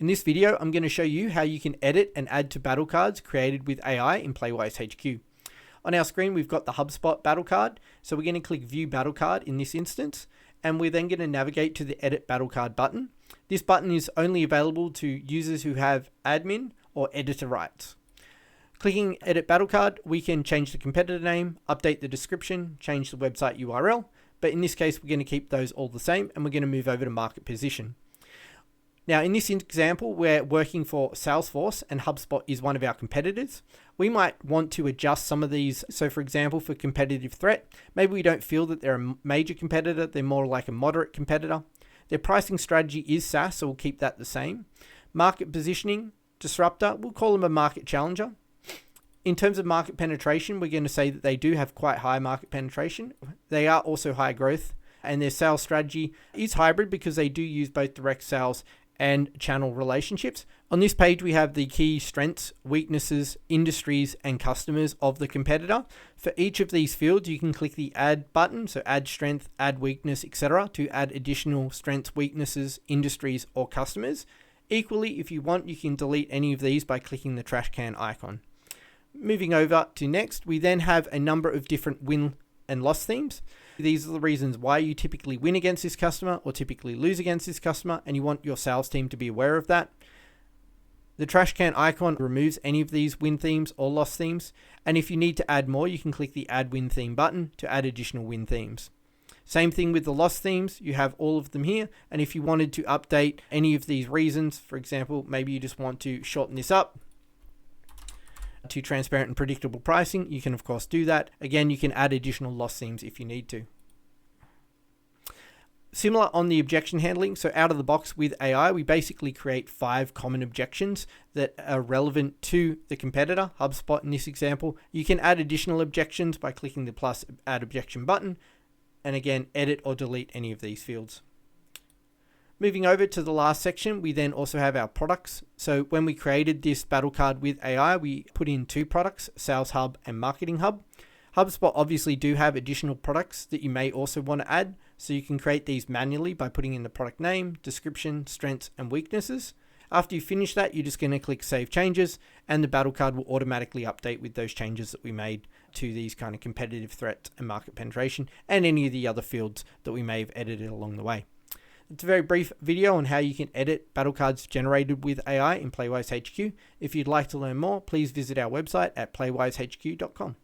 In this video, I'm going to show you how you can edit and add to battle cards created with AI in Playwise HQ. On our screen, we've got the HubSpot battle card. So we're going to click View Battle Card in this instance, and we're then going to navigate to the Edit Battle Card button. This button is only available to users who have admin or editor rights. Clicking Edit Battle Card, we can change the competitor name, update the description, change the website URL, but in this case, we're going to keep those all the same, and we're going to move over to Market Position. Now, in this example, we're working for Salesforce and HubSpot is one of our competitors. We might want to adjust some of these. So for example, for competitive threat, maybe we don't feel that they're a major competitor. They're more like a moderate competitor. Their pricing strategy is SaaS, so we'll keep that the same. Market positioning, disruptor, we'll call them a market challenger. In terms of market penetration, we're going to say that they do have quite high market penetration. They are also high growth, and their sales strategy is hybrid because they do use both direct sales and channel relationships. On this page, we have the key strengths, weaknesses, industries, and customers of the competitor. For each of these fields, you can click the Add button, so add strength, add weakness, etc., to add additional strengths, weaknesses, industries, or customers. Equally, if you want, you can delete any of these by clicking the trash can icon. Moving over to next, we then have a number of different win and loss themes. These are the reasons why you typically win against this customer or typically lose against this customer, and you want your sales team to be aware of that. The trash can icon removes any of these win themes or loss themes, and if you need to add more, you can click the Add Win Theme button to add additional win themes. Same thing with the loss themes, you have all of them here, and if you wanted to update any of these reasons, for example, maybe you just want to shorten this up to transparent and predictable pricing, you can of course do that. Again, you can add additional loss themes if you need to. Similar on the objection handling, so out of the box with AI, we basically create 5 common objections that are relevant to the competitor, HubSpot in this example. You can add additional objections by clicking the plus add objection button, and again, edit or delete any of these fields. Moving over to the last section, we then also have our products. So when we created this battle card with AI, we put in 2 products, Sales Hub and Marketing Hub. HubSpot obviously do have additional products that you may also want to add. So you can create these manually by putting in the product name, description, strengths, and weaknesses. After you finish that, you're just going to click Save Changes, and the battle card will automatically update with those changes that we made to these kind of competitive threats and market penetration, and any of the other fields that we may have edited along the way. It's a very brief video on how you can edit battle cards generated with AI in Playwise HQ. If you'd like to learn more, please visit our website at playwisehq.com.